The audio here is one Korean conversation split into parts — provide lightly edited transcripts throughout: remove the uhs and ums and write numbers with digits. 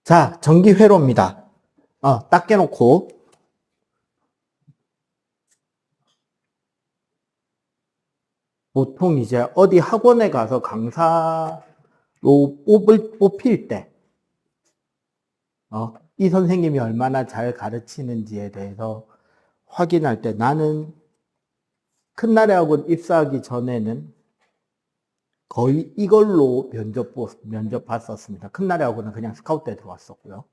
자, 전기회로입니다. 딱 깨놓고. 보통 이제 어디 학원에 가서 강사로 뽑힐 때, 이 선생님이 얼마나 잘 가르치는지에 대해서 확인할 때 나는 큰나래 학원 입사하기 전에는 거의 이걸로 면접 봤었습니다. 큰나래 학원은 그냥 스카우트 때 들어왔었고요.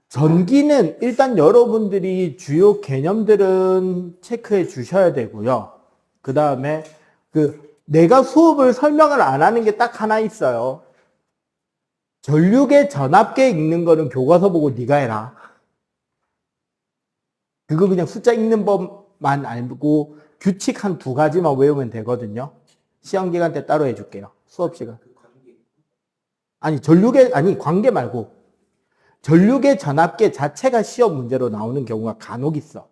전기는 일단 여러분들이 주요 개념들은 체크해 주셔야 되고요. 그 다음에 내가 수업을 설명을 안 하는 게 딱 하나 있어요. 전류계 전압계 읽는 거는 교과서 보고 네가 해라. 그거 그냥 숫자 읽는 법만 알고 규칙 한 2가지만 외우면 되거든요. 시험 기간 때 따로 해줄게요. 수업 시간. 아니 관계 말고 전류계 전압계 자체가 시험 문제로 나오는 경우가 간혹 있어.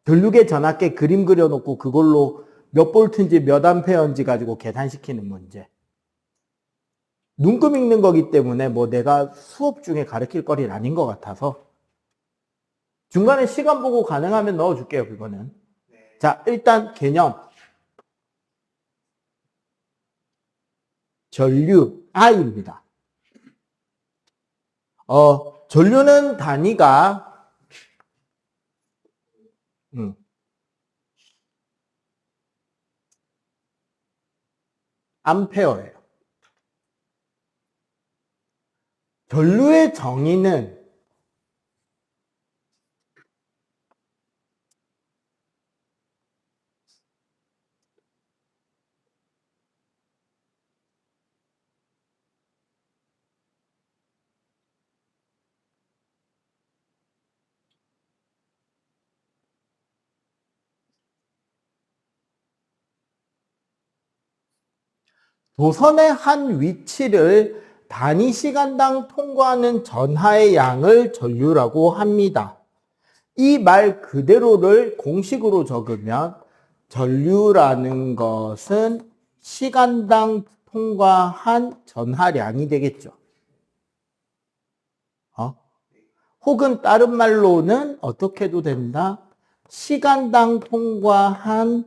전류계 전압계 그림 그려놓고 그걸로 몇 볼트인지 몇 암페어인지 가지고 계산시키는 문제. 눈금 읽는 거기 때문에 뭐 내가 수업 중에 가르칠 거리는 아닌 것 같아서 중간에 시간 보고 가능하면 넣어줄게요, 그거는. 자, 일단 개념. 전류, I입니다. 전류는 단위가 암페어예요. 전류의 정의는 도선의 한 위치를 단위 시간당 통과하는 전하의 양을 전류라고 합니다. 이 말 그대로를 공식으로 적으면 전류라는 것은 시간당 통과한 전하량이 되겠죠. 혹은 다른 말로는 어떻게 해도 된다? 시간당 통과한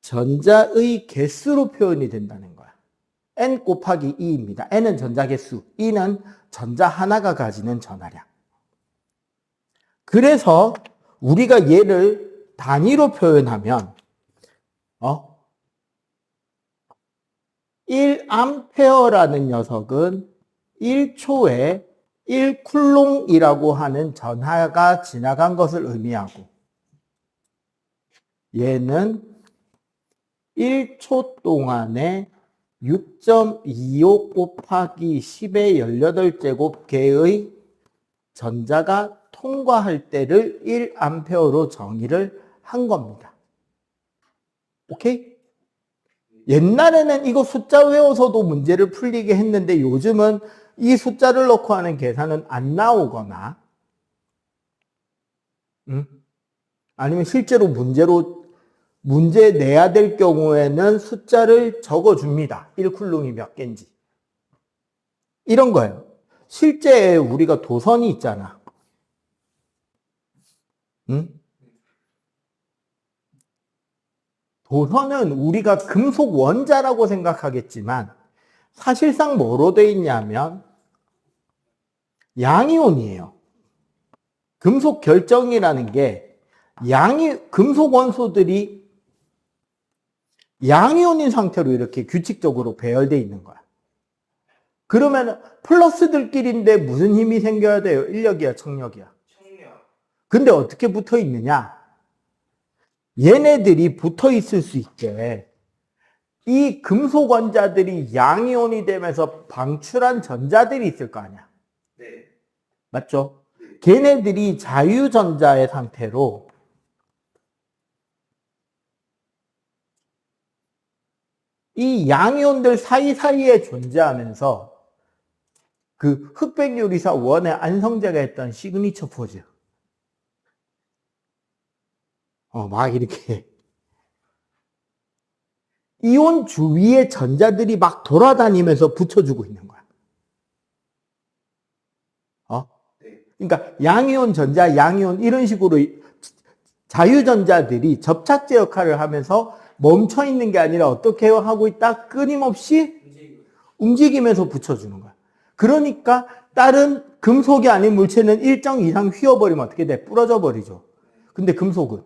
전자의 개수로 표현이 된다는 거야. n 곱하기 2입니다. n은 전자 개수, 2는 전자 하나가 가지는 전하량. 그래서 우리가 얘를 단위로 표현하면 1암페어라는 녀석은 1초에 1쿨롱이라고 하는 전하가 지나간 것을 의미하고 얘는 1초 동안에 6.25 곱하기 10의 18제곱개의 전자가 통과할 때를 1암페어로 정의를 한 겁니다. 오케이? 옛날에는 이거 숫자 외워서도 문제를 풀리게 했는데 요즘은 이 숫자를 넣고 하는 계산은 안 나오거나 아니면 실제로 문제 내야 될 경우에는 숫자를 적어줍니다. 1쿨롱이 몇 개인지. 이런 거예요. 실제 우리가 도선이 있잖아. 도선은 우리가 금속 원자라고 생각하겠지만 사실상 뭐로 돼 있냐면 양이온이에요. 금속 결정이라는 게 금속 원소들이 양이온인 상태로 이렇게 규칙적으로 배열되어 있는 거야. 그러면 플러스들끼리인데 무슨 힘이 생겨야 돼요? 인력이야, 청력이야? 청력. 근데 어떻게 붙어 있느냐? 얘네들이 붙어 있을 수 있게 이 금속 원자들이 양이온이 되면서 방출한 전자들이 있을 거 아니야? 네. 맞죠? 네. 걔네들이 자유전자의 상태로 이 양이온들 사이사이에 존재하면서 그 흑백요리사 원의 안성재가 했던 시그니처 포즈. 막 이렇게 이온 주위에 전자들이 막 돌아다니면서 붙여주고 있는 거야. 그러니까 양이온 전자, 양이온 이런 식으로 자유전자들이 접착제 역할을 하면서 멈춰 있는 게 아니라 어떻게 하고 있다? 끊임없이 움직이면서 붙여주는 거야. 그러니까 다른 금속이 아닌 물체는 일정 이상 휘어버리면 어떻게 돼? 부러져 버리죠. 근데 금속은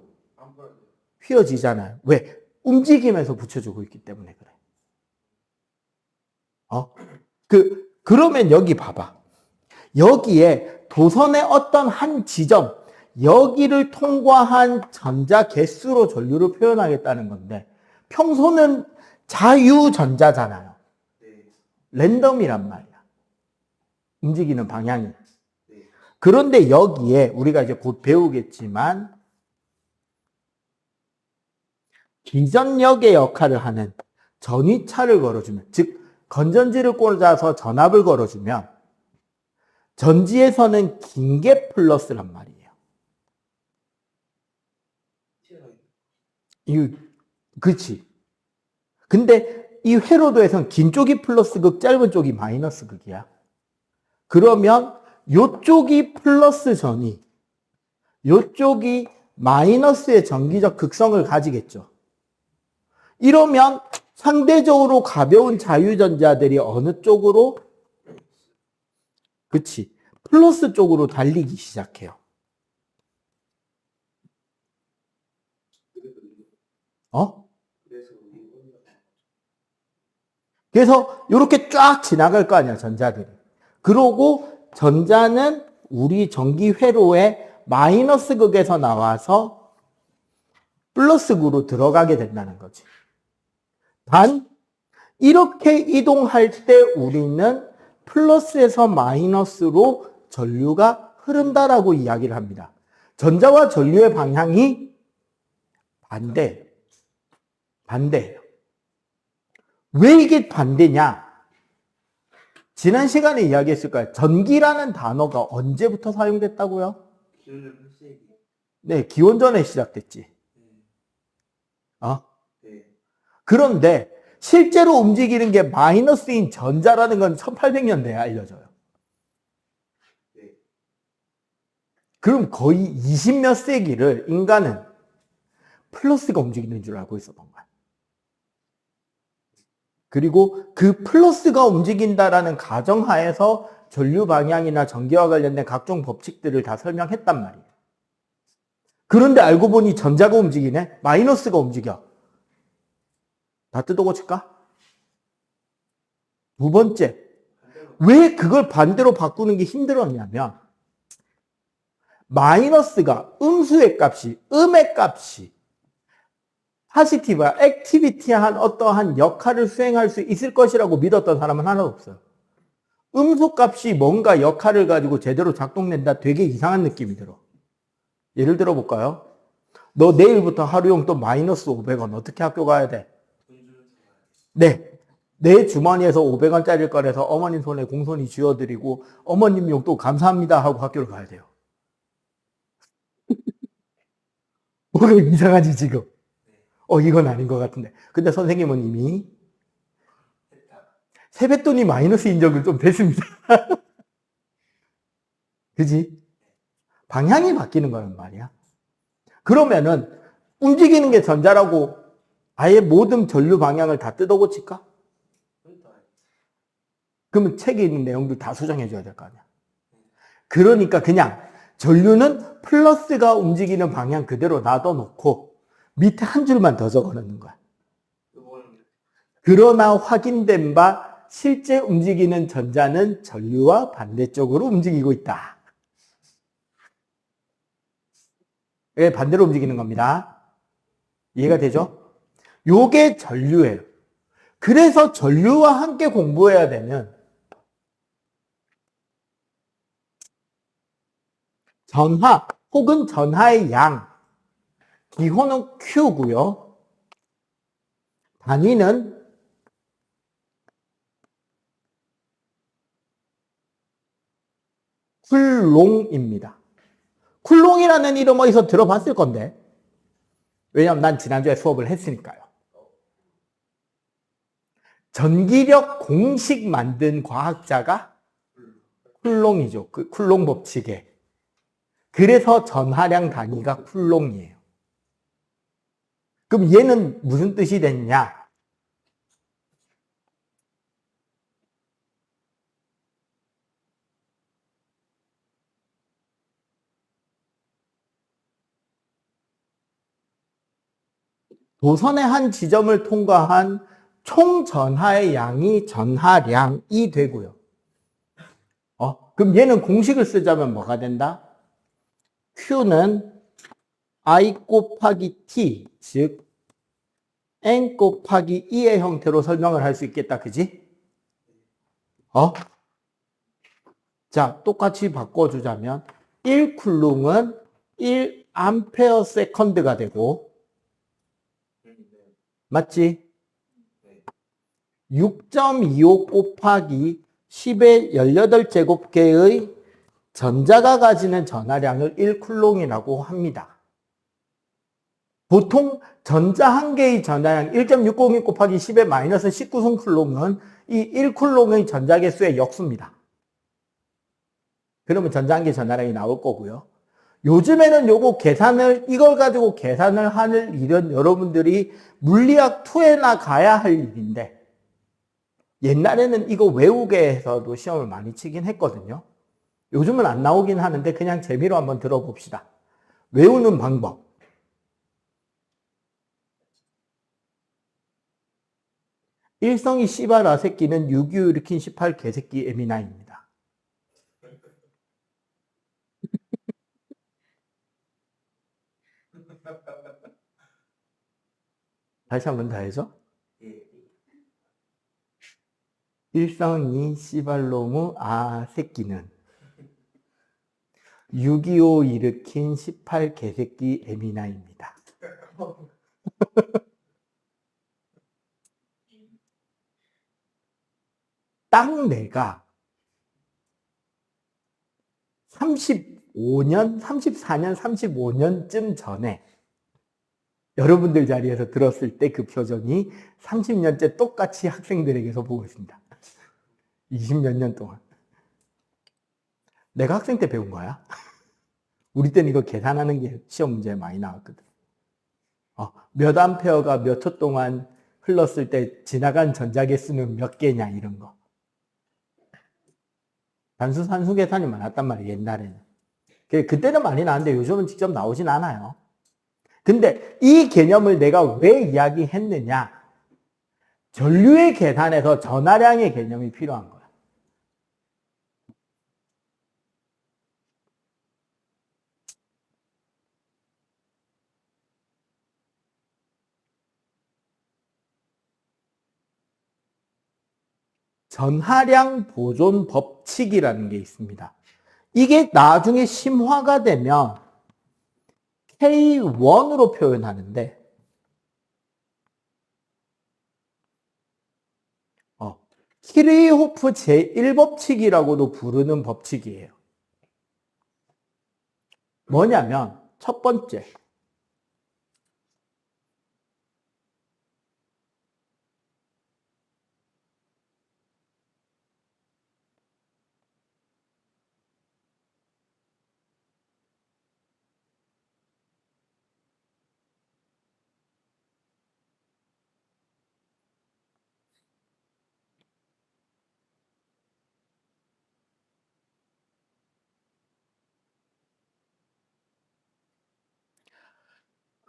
휘어지잖아요. 왜? 움직이면서 붙여주고 있기 때문에 그래. 그러면 여기 봐봐. 여기에 도선의 어떤 한 지점, 여기를 통과한 전자 개수로 전류를 표현하겠다는 건데, 평소는 자유전자잖아요. 랜덤이란 말이야. 움직이는 방향이. 그런데 여기에 우리가 이제 곧 배우겠지만, 기전력의 역할을 하는 전위차를 걸어주면, 즉, 건전지를 꽂아서 전압을 걸어주면, 전지에서는 긴 게 플러스란 말이에요. 그렇지. 근데 이 회로도에서는 긴 쪽이 플러스 극, 짧은 쪽이 마이너스 극이야. 그러면 요쪽이 플러스 전이, 요쪽이 마이너스의 전기적 극성을 가지겠죠. 이러면 상대적으로 가벼운 자유전자들이 어느 쪽으로? 그치. 플러스 쪽으로 달리기 시작해요. 그래서 이렇게 쫙 지나갈 거 아니야, 전자들이. 그러고 전자는 우리 전기 회로의 마이너스 극에서 나와서 플러스 극으로 들어가게 된다는 거지. 단, 이렇게 이동할 때 우리는 플러스에서 마이너스로 전류가 흐른다라고 이야기를 합니다. 전자와 전류의 방향이 반대예요. 왜 이게 반대냐? 지난 시간에 이야기했을 거예요. 전기라는 단어가 언제부터 사용됐다고요? 네, 기원전에 시작됐지. 그런데 실제로 움직이는 게 마이너스인 전자라는 건 1800년대에 알려져요. 그럼 거의 20몇 세기를 인간은 플러스가 움직이는 줄 알고 있었던 거야. 그리고 그 플러스가 움직인다라는 가정하에서 전류 방향이나 전기와 관련된 각종 법칙들을 다 설명했단 말이에요. 그런데 알고 보니 전자가 움직이네? 마이너스가 움직여. 다 뜯어고칠까? 두 번째, 왜 그걸 반대로 바꾸는 게 힘들었냐면 마이너스가 음수의 값이, 음의 값이 파시티브와 액티비티한 어떠한 역할을 수행할 수 있을 것이라고 믿었던 사람은 하나도 없어요. 음수 값이 뭔가 역할을 가지고 제대로 작동된다, 되게 이상한 느낌이 들어. 예를 들어 볼까요? 너 내일부터 하루 용돈 마이너스 500원 어떻게 학교 가야 돼? 네. 내 주머니에서 500원짜리를 꺼내서 어머님 손에 공손히 쥐어드리고 어머님 용돈 감사합니다 하고 학교를 가야 돼요. 뭐가 이상하지 지금? 이건 아닌 것 같은데. 근데 선생님은 이미 세뱃돈이 마이너스인 적은 좀 됐습니다. 그지? 방향이 바뀌는 거란 말이야. 그러면은 움직이는 게 전자라고 아예 모든 전류 방향을 다 뜯어고칠까? 그러면 책에 있는 내용들 다 수정해 줘야 될 거 아니야. 그러니까 그냥 전류는 플러스가 움직이는 방향 그대로 놔둬놓고 밑에 한 줄만 더 적어놓는 거야. 그러나 확인된 바 실제 움직이는 전자는 전류와 반대쪽으로 움직이고 있다. 왜 반대로 움직이는 겁니다. 이해가 되죠? 요게 전류예요. 그래서 전류와 함께 공부해야 되는 전하 혹은 전하의 양, 기호는 Q고요. 단위는 쿨롱입니다. 쿨롱이라는 이름 어디서 들어봤을 건데, 왜냐면 난 지난주에 수업을 했으니까요. 전기력 공식 만든 과학자가 쿨롱이죠. 그 쿨롱 법칙에. 그래서 전하량 단위가 쿨롱이에요. 그럼 얘는 무슨 뜻이 됐냐? 도선의 한 지점을 통과한 총 전하의 양이 전하량이 되고요. 그럼 얘는 공식을 쓰자면 뭐가 된다? Q는 I 곱하기 T, 즉 N 곱하기 2의 형태로 설명을 할 수 있겠다. 그지? 자, 똑같이 바꿔주자면 1쿨롱은 1암페어 세컨드가 되고 맞지? 6.25 곱하기 10의 18제곱개의 전자가 가지는 전하량을 1쿨롱이라고 합니다. 보통 전자 한 개의 전하량 1.602 곱하기 10의 마이너스 19쿨롱은 이 1쿨롱의 전자 개수의 역수입니다. 그러면 전자 한 개 전하량이 나올 거고요. 요즘에는 이걸 가지고 계산을 하는 일은 여러분들이 물리학 2에나 가야 할 일인데, 옛날에는 이거 외우게 해서도 시험을 많이 치긴 했거든요. 요즘은 안 나오긴 하는데 그냥 재미로 한번 들어봅시다. 외우는 방법. 일성이 씨발 아새끼는 6.25 일으킨 18 개새끼 에미나입니다. 다시 한번 더 해줘. 일성이 씨발로무 아새끼는 6.25 일으킨 18 개새끼 에미나입니다. 딱 내가 34년, 35년쯤 전에 여러분들 자리에서 들었을 때 그 표정이 30년째 똑같이 학생들에게서 보고 있습니다. 20몇 년 동안. 내가 학생 때 배운 거야. 우리 때는 이거 계산하는 게 시험 문제에 많이 나왔거든. 몇 암페어가 몇 초 동안 흘렀을 때 지나간 전자 개수는 몇 개냐 이런 거. 단수 산수 계산이 많았단 말이에요, 옛날에는. 그때는 많이 나왔는데 요즘은 직접 나오진 않아요. 근데 이 개념을 내가 왜 이야기했느냐? 전류의 계산에서 전하량의 개념이 필요한 거야. 전하량 보존 법칙이라는 게 있습니다. 이게 나중에 심화가 되면 K1으로 표현하는데 키르호프 제1법칙이라고도 부르는 법칙이에요. 뭐냐면 첫 번째,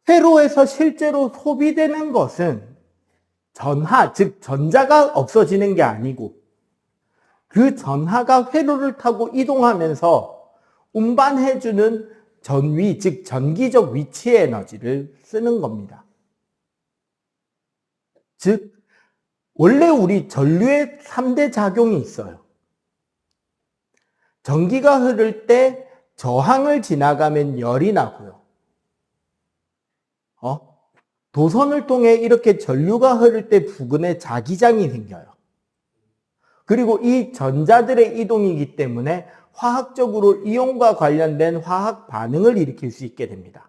회로에서 실제로 소비되는 것은 전하, 즉 전자가 없어지는 게 아니고 그 전하가 회로를 타고 이동하면서 운반해주는 전위, 즉 전기적 위치 에너지를 쓰는 겁니다. 즉 원래 우리 전류에 3대 작용이 있어요. 전기가 흐를 때 저항을 지나가면 열이 나고요. 도선을 통해 이렇게 전류가 흐를 때 부근에 자기장이 생겨요. 그리고 이 전자들의 이동이기 때문에 화학적으로 이온과 관련된 화학 반응을 일으킬 수 있게 됩니다.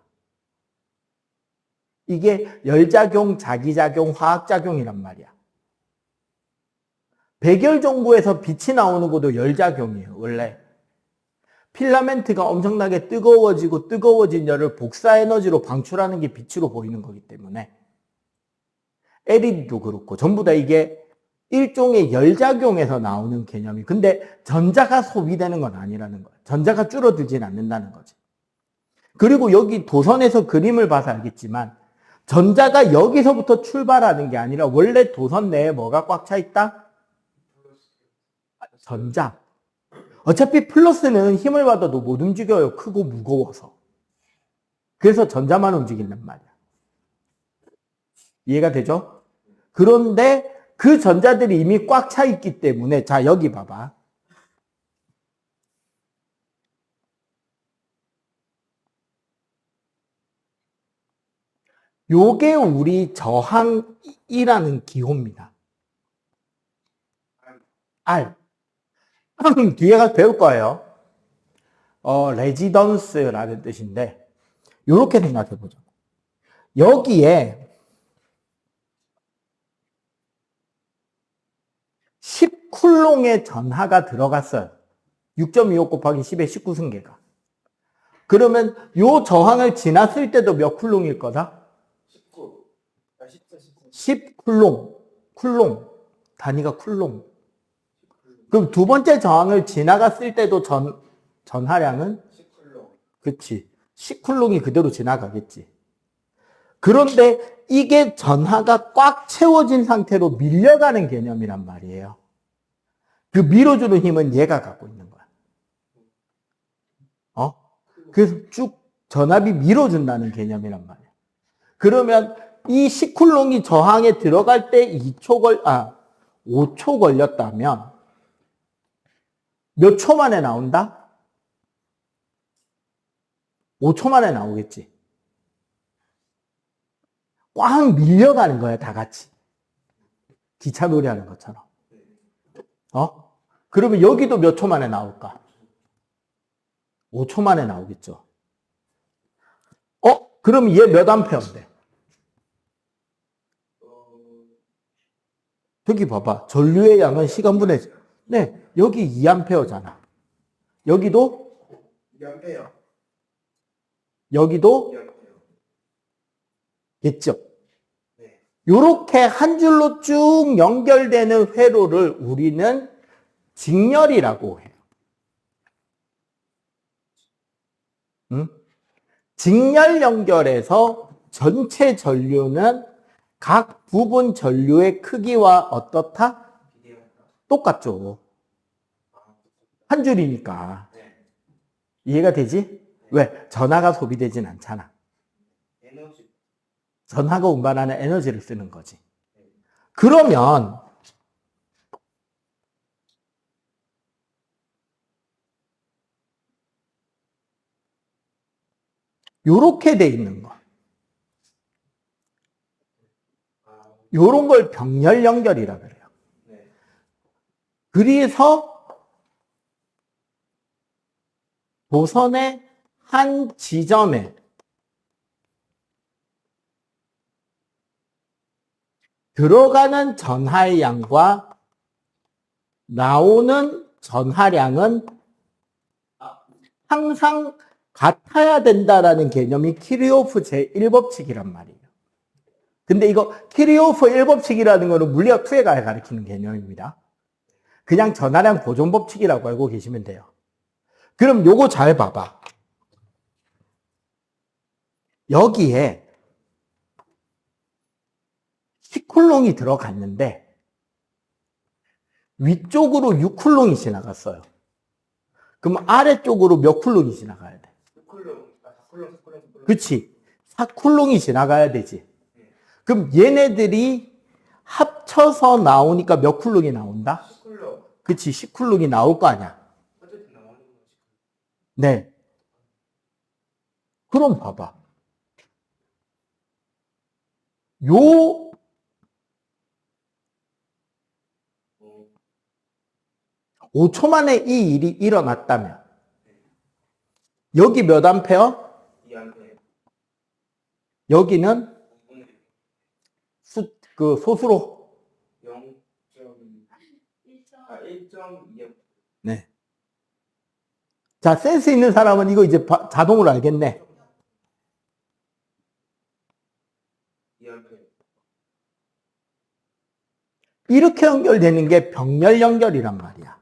이게 열작용, 자기작용, 화학작용이란 말이야. 백열 정도에서 빛이 나오는 것도 열작용이에요, 원래. 필라멘트가 엄청나게 뜨거워지고 뜨거워진 열을 복사 에너지로 방출하는 게 빛으로 보이는 거기 때문에 LED도 그렇고 전부 다 이게 일종의 열작용에서 나오는 개념이. 근데 전자가 소비되는 건 아니라는 거예요. 전자가 줄어들진 않는다는 거지. 그리고 여기 도선에서 그림을 봐서 알겠지만 전자가 여기서부터 출발하는 게 아니라 원래 도선 내에 뭐가 꽉 차 있다? 전자. 어차피 플러스는 힘을 받아도 못 움직여요. 크고 무거워서. 그래서 전자만 움직인단 말이야. 이해가 되죠? 그런데 그 전자들이 이미 꽉 차 있기 때문에, 자, 여기 봐봐. 요게 우리 저항이라는 기호입니다. R. 뒤에 가서 배울 거예요. 레지던스라는 뜻인데, 요렇게 생각해 보죠. 여기에 10쿨롱의 전하가 들어갔어요. 6.25 곱하기 10의 19승계가. 그러면 요 저항을 지났을 때도 몇 쿨롱일 거다? 10쿨롱. 쿨롱. 단위가 쿨롱. 그럼 두 번째 저항을 지나갔을 때도 전하량은? 10쿨롱. 그치. 10쿨롱이 그대로 지나가겠지. 그런데 이게 전하가 꽉 채워진 상태로 밀려가는 개념이란 말이에요. 그 밀어주는 힘은 얘가 갖고 있는 거야. 그래서 쭉 전압이 밀어준다는 개념이란 말이야. 그러면 이 10쿨롱이 저항에 들어갈 때 5초 걸렸다면 몇 초 만에 나온다? 5초 만에 나오겠지. 꽉 밀려가는 거야, 다 같이. 기차 놀이 하는 것처럼. 그러면 여기도 몇 초 만에 나올까? 5초 만에 나오겠죠. 그럼 얘 몇 암페어인데? 여기 봐봐. 전류의 양은 시간분의, 네, 여기 2암페어잖아. 여기도? 2암페어. 여기도? 2암페어. 겠죠? 네. 요렇게 한 줄로 쭉 연결되는 회로를 우리는 직렬이라고 해요. 응? 직렬 연결에서 전체 전류는 각 부분 전류의 크기와 어떻다? 똑같죠. 한 줄이니까. 이해가 되지? 왜? 전하가 소비되진 않잖아. 전하가 운반하는 에너지를 쓰는 거지. 그러면 요렇게 돼 있는 거. 요런 걸 병렬 연결이라 그래요. 그래서 도선의 한 지점에 들어가는 전하의 양과 나오는 전하량은 항상 같아야 된다라는 개념이 키르호프 제1법칙이란 말이에요. 근데 이거 키르호프 1법칙이라는 거는 물리학 투에가 가르치는 개념입니다. 그냥 전하량 보존법칙이라고 알고 계시면 돼요. 그럼 요거 잘 봐봐. 여기에 10쿨롱이 들어갔는데 위쪽으로 6쿨롱이 지나갔어요. 그럼 아래쪽으로 몇 쿨롱이 지나가야 돼? 6쿨롱. 4쿨롱. 그치. 4쿨롱이 지나가야 되지. 그럼 얘네들이 합쳐서 나오니까 몇 쿨롱이 나온다? 10쿨롱. 그치. 10쿨롱이 나올 거 아니야. 네. 그럼 봐봐. 요 5초 만에 이 일이 일어났다면 여기 몇 암페어? 2암페어. 여기는 소수로 1.2. 네. 자, 센스 있는 사람은 이거 이제 자동으로 알겠네. 이렇게 연결되는 게 병렬 연결이란 말이야.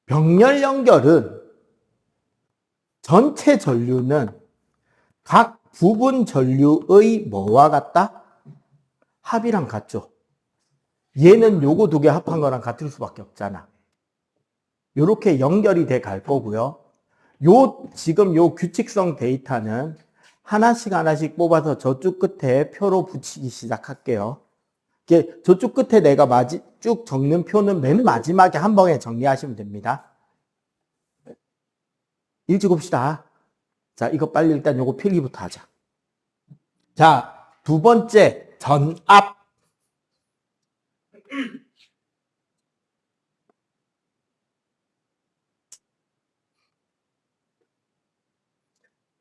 병렬 연결은 전체 전류는 각 부분 전류의 뭐와 같다? 합이랑 같죠. 얘는 요거 두 개 합한 거랑 같을 수밖에 없잖아. 요렇게 연결이 돼 갈 거고요. 지금 요 규칙성 데이터는 하나씩 뽑아서 저쪽 끝에 표로 붙이기 시작할게요. 저쪽 끝에 내가 쭉 적는 표는 맨 마지막에 한 번에 정리하시면 됩니다. 일찍 봅시다. 자, 이거 빨리 일단 요거 필기부터 하자. 자, 두 번째, 전압.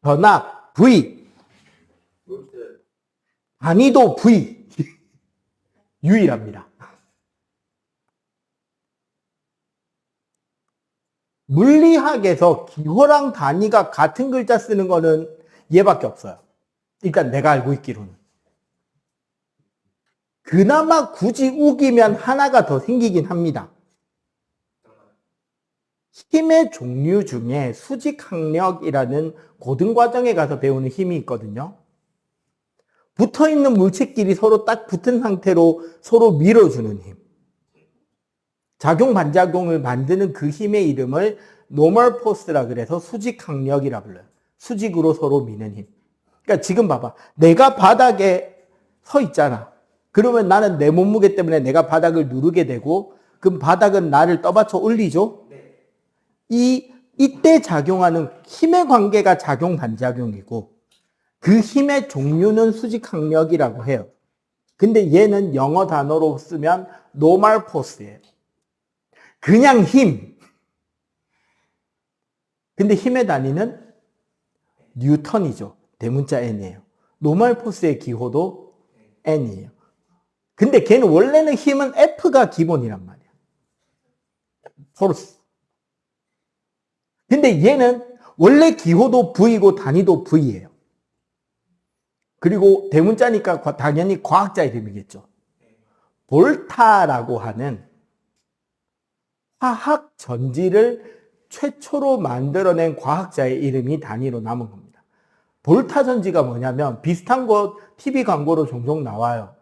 전압, V. 단위도 V. 유일합니다. 물리학에서 기호랑 단위가 같은 글자 쓰는 거는 얘밖에 없어요. 일단 내가 알고 있기로는. 그나마 굳이 우기면 하나가 더 생기긴 합니다. 힘의 종류 중에 수직항력이라는 고등과정에 가서 배우는 힘이 있거든요. 붙어있는 물체끼리 서로 딱 붙은 상태로 서로 밀어주는 힘. 작용 반작용을 만드는 그 힘의 이름을 normal force라 그래서 수직항력이라 불러요. 수직으로 서로 미는 힘. 그러니까 지금 봐봐. 내가 바닥에 서 있잖아. 그러면 나는 내 몸무게 때문에 내가 바닥을 누르게 되고 그럼 바닥은 나를 떠받쳐 올리죠? 이때 작용하는 힘의 관계가 작용 반작용이고 그 힘의 종류는 수직항력이라고 해요. 근데 얘는 영어 단어로 쓰면 normal force예요. 그냥 힘. 근데 힘의 단위는 뉴턴이죠. 대문자 n이에요. normal force의 기호도 n이에요. 근데 걔는 원래는 힘은 F가 기본이란 말이야. force. 근데 얘는 원래 기호도 V고 단위도 V예요. 그리고 대문자니까 당연히 과학자 이름이겠죠. 볼타라고 하는 화학 전지를 최초로 만들어낸 과학자의 이름이 단위로 남은 겁니다. 볼타 전지가 뭐냐면 비슷한 거 TV 광고로 종종 나와요.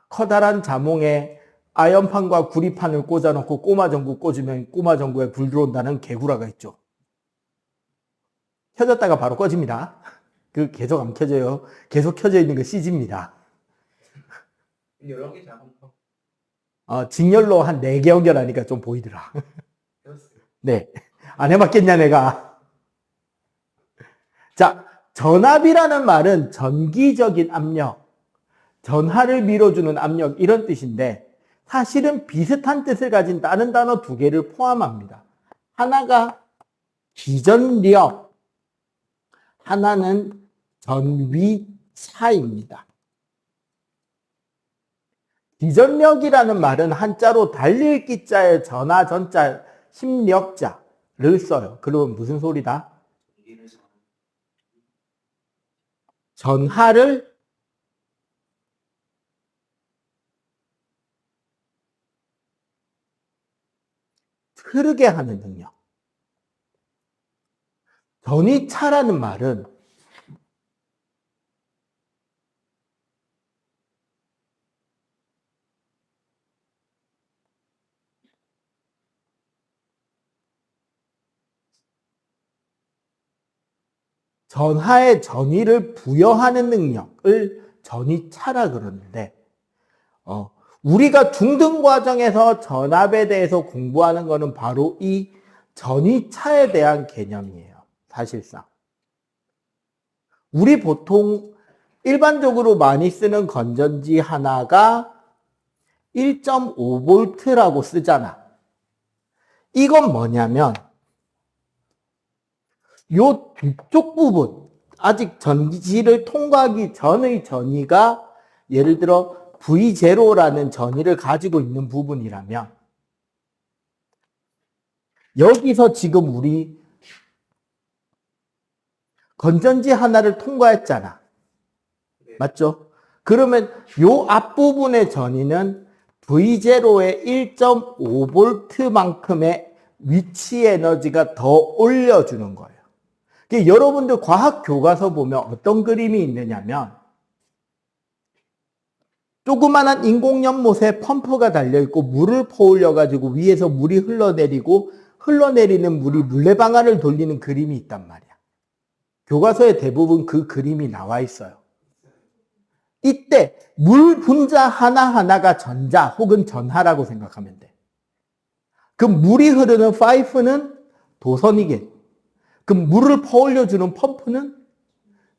커다란 자몽에 아연판과 구리판을 꽂아놓고 꼬마전구 꽂으면 꼬마전구에 불 들어온다는 개구라가 있죠. 켜졌다가 바로 꺼집니다. 그 계속 안 켜져요. 계속 켜져 있는 거 CG입니다. 여러 개 작은 거. 직렬로 한 4개 연결하니까 좀 보이더라. 네. 안 해봤겠냐, 내가. 자, 전압이라는 말은 전기적인 압력, 전하를 밀어주는 압력, 이런 뜻인데, 사실은 비슷한 뜻을 가진 다른 단어 2개를 포함합니다. 하나가 기전력, 하나는 전위차입니다. 기전력이라는 말은 한자로 달릴 기자에 전하 전자 힘력자를 써요. 그러면 무슨 소리다? 전하를 흐르게 하는 능력. 전위차라는 말은 전하의 전위를 부여하는 능력을 전위차라 그러는데, 우리가 중등 과정에서 전압에 대해서 공부하는 거는 바로 이 전위차에 대한 개념이에요. 사실상. 우리 보통 일반적으로 많이 쓰는 건전지 하나가 1.5V라고 쓰잖아. 이건 뭐냐면 요 뒤쪽 부분, 아직 전지를 통과하기 전의 전위가 예를 들어 V0라는 전위를 가지고 있는 부분이라면 여기서 지금 우리 건전지 하나를 통과했잖아. 맞죠? 그러면 요 앞부분의 전위는 V0의 1.5V만큼의 위치 에너지가 더 올려주는 거예요. 그러니까 여러분들 과학 교과서 보면 어떤 그림이 있느냐면 조그만한 인공연못에 펌프가 달려있고 물을 퍼올려가지고 위에서 물이 흘러내리고 흘러내리는 물이 물레방아를 돌리는 그림이 있단 말이야. 교과서에 대부분 그 그림이 나와 있어요. 이때 물 분자 하나하나가 전자 혹은 전하라고 생각하면 돼. 그 물이 흐르는 파이프는 도선이겠. 그 물을 퍼올려주는 펌프는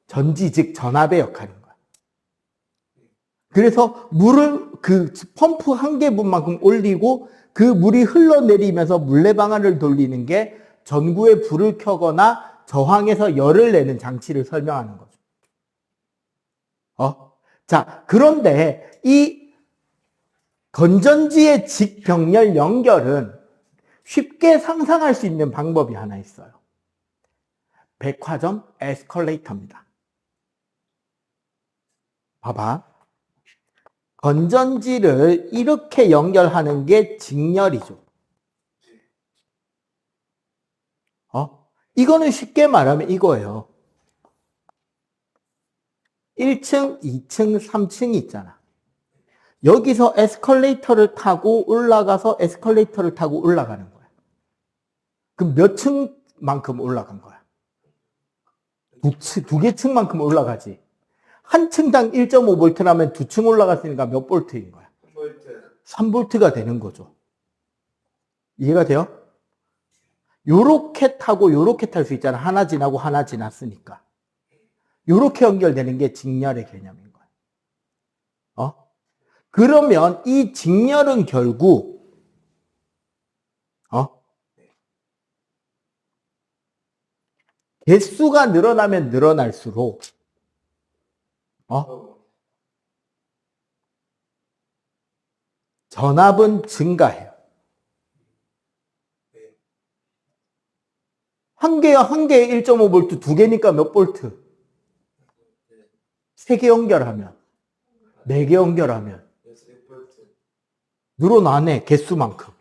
전지, 즉 전압의 역할인 거야. 그래서 물을 그 펌프 한 개분만큼 올리고 그 물이 흘러내리면서 물레방아를 돌리는 게 전구에 불을 켜거나 저항해서 열을 내는 장치를 설명하는 거죠. 자, 그런데 이 건전지의 직병렬 연결은 쉽게 상상할 수 있는 방법이 하나 있어요. 백화점 에스컬레이터입니다. 봐봐. 건전지를 이렇게 연결하는 게 직렬이죠. 이거는 쉽게 말하면 이거예요. 1층, 2층, 3층이 있잖아. 여기서 에스컬레이터를 타고 올라가서 에스컬레이터를 타고 올라가는 거야. 그럼 몇 층만큼 올라간 거야? 두 개 층만큼 올라가지. 한 층당 1.5V라면 두 층 올라갔으니까 몇 볼트인 거야? 3V가 되는 거죠. 이해가 돼요? 요렇게 타고 요렇게 탈 수 있잖아. 하나 지나고 하나 지났으니까. 요렇게 연결되는 게 직렬의 개념인 거야. 그러면 이 직렬은 결국 개수가 늘어나면 늘어날수록 전압은 증가해요. 한 개에 1.5V, 두 개니까 몇 볼트? 세 개 연결하면, 네 개 연결하면 늘어나네, 개수만큼.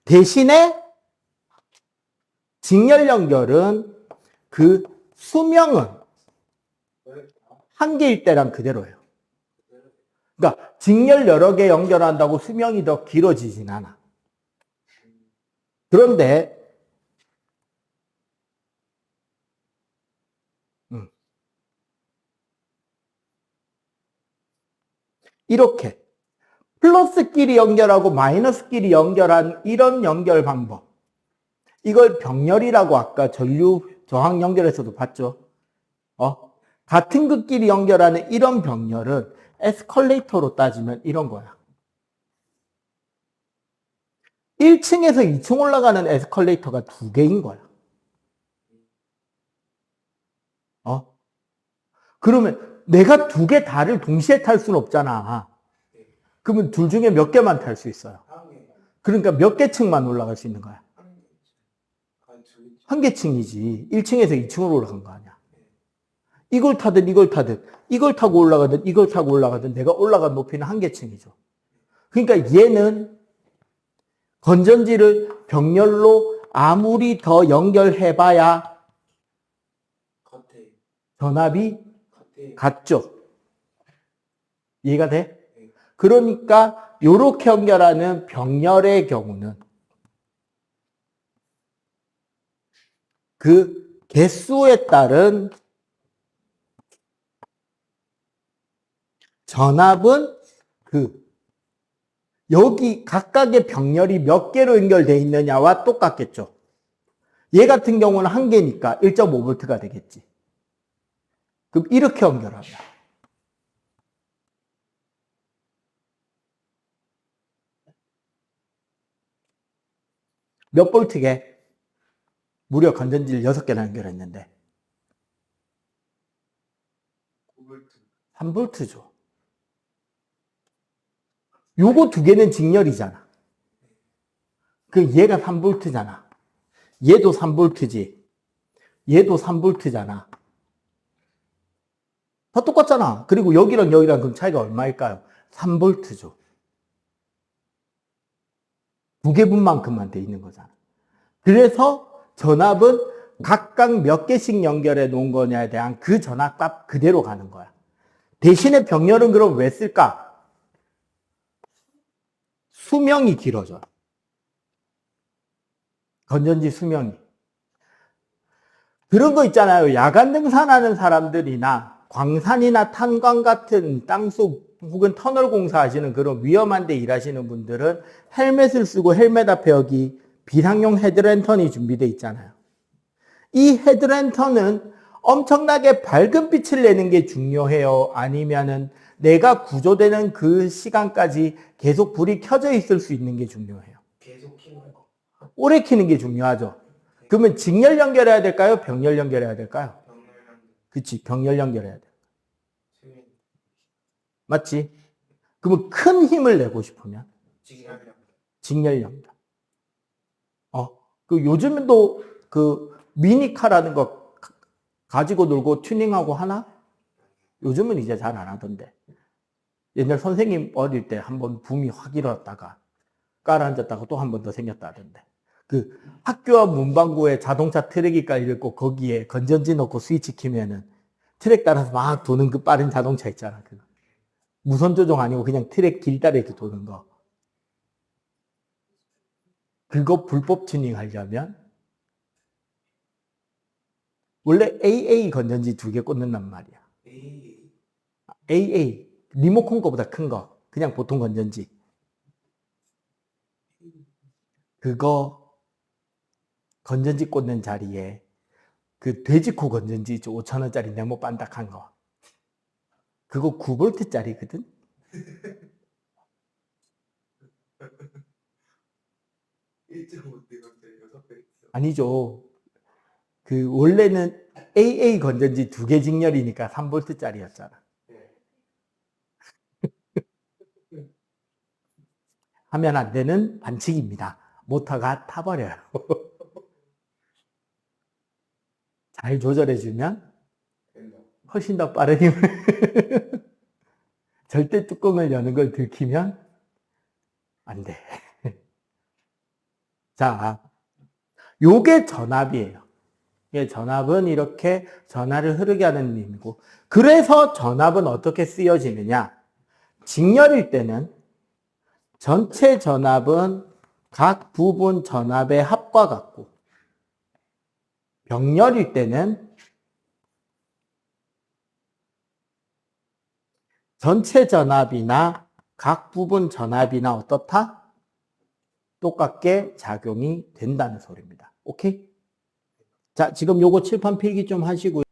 대신에 직렬 연결은 그 수명은 한 개일 때랑 그대로예요. 그러니까 직렬 여러 개 연결한다고 수명이 더 길어지진 않아. 그런데 이렇게 플러스끼리 연결하고 마이너스끼리 연결한 이런 연결 방법, 이걸 병렬이라고 아까 전류 저항 연결에서도 봤죠. 같은 극끼리 연결하는 이런 병렬은 에스컬레이터로 따지면 이런 거야. 1층에서 2층 올라가는 에스컬레이터가 두 개인 거야. 그러면 내가 두 개 다를 동시에 탈 수는 없잖아. 그러면 둘 중에 몇 개만 탈 수 있어요? 그러니까 몇 개 층만 올라갈 수 있는 거야? 한 개 층이지. 1층에서 2층으로 올라간 거 아니야. 이걸 타든 이걸 타든 이걸 타고 올라가든 이걸 타고 올라가든 내가 올라간 높이는 한 개 층이죠. 그러니까 얘는 건전지를 병렬로 아무리 더 연결해봐야 전압이 같죠. 이해가 돼? 그러니까 이렇게 연결하는 병렬의 경우는 그 개수에 따른 전압은 여기 각각의 병렬이 몇 개로 연결되어 있느냐와 똑같겠죠. 얘 같은 경우는 한 개니까 1.5V가 되겠지. 그럼 이렇게 연결하면 몇 볼트게? 무려 건전지를 6개나 연결했는데 3V죠. 요거 두 개는 직렬이잖아. 그 얘가 3V잖아. 얘도 3V지. 얘도 3V잖아. 다 똑같잖아. 그리고 여기랑 여기랑 그럼 차이가 얼마일까요? 3V죠. 두 개분만큼만 돼 있는 거잖아. 그래서 전압은 각각 몇 개씩 연결해 놓은 거냐에 대한 그 전압값 그대로 가는 거야. 대신에 병렬은 그럼 왜 쓸까? 수명이 길어져. 건전지 수명이. 그런 거 있잖아요. 야간 등산하는 사람들이나 광산이나 탄광 같은 땅속 혹은 터널 공사하시는 그런 위험한 데 일하시는 분들은 헬멧을 쓰고 헬멧 앞에 여기 비상용 헤드랜턴이 준비되어 있잖아요. 이 헤드랜턴은 엄청나게 밝은 빛을 내는 게 중요해요? 아니면은 내가 구조되는 그 시간까지 계속 불이 켜져 있을 수 있는 게 중요해요? 계속 키는 거. 오래 켜는 게 중요하죠. 그러면 직렬 연결해야 될까요? 병렬 연결해야 될까요? 그치, 병렬 연결해야 돼. 맞지? 그러면 큰 힘을 내고 싶으면 직렬 연결. 그 요즘도 그 미니카라는 거 가지고 놀고 튜닝하고 하나? 요즘은 이제 잘 안 하던데. 옛날 선생님 어릴 때 한번 붐이 확 일었다가 깔아앉았다가 또 한 번 더 생겼다 하던데. 그 학교 앞 문방구에 자동차 트랙이 깔려있고 거기에 건전지 넣고 스위치 키면은 트랙 따라서 막 도는 그 빠른 자동차 있잖아. 그거. 무선 조종 아니고 그냥 트랙 길 따라 이렇게 도는 거. 그거 불법 튜닝 하려면 원래 AA 건전지 2개 꽂는단 말이야. AA 리모컨 거보다 큰 거. 그냥 보통 건전지. 그거 건전지 꽂는 자리에 그 돼지코 건전지 5,000원짜리 네모 반딱한 거. 그거 9V짜리거든? 아니죠. 그 원래는 AA 건전지 2개 직렬이니까 3V짜리였잖아. 하면 안 되는 반칙입니다. 모터가 타버려요. 잘 조절해주면 훨씬 더 빠른 힘을 절대 뚜껑을 여는 걸 들키면 안 돼. 자, 요게 전압이에요. 전압은 이렇게 전하를 흐르게 하는 힘이고, 그래서 전압은 어떻게 쓰여지느냐? 직렬일 때는 전체 전압은 각 부분 전압의 합과 같고, 병렬일 때는 전체 전압이나 각 부분 전압이나 어떻다? 똑같게 작용이 된다는 소리입니다. 오케이? 자, 지금 요거 칠판 필기 좀 하시고요.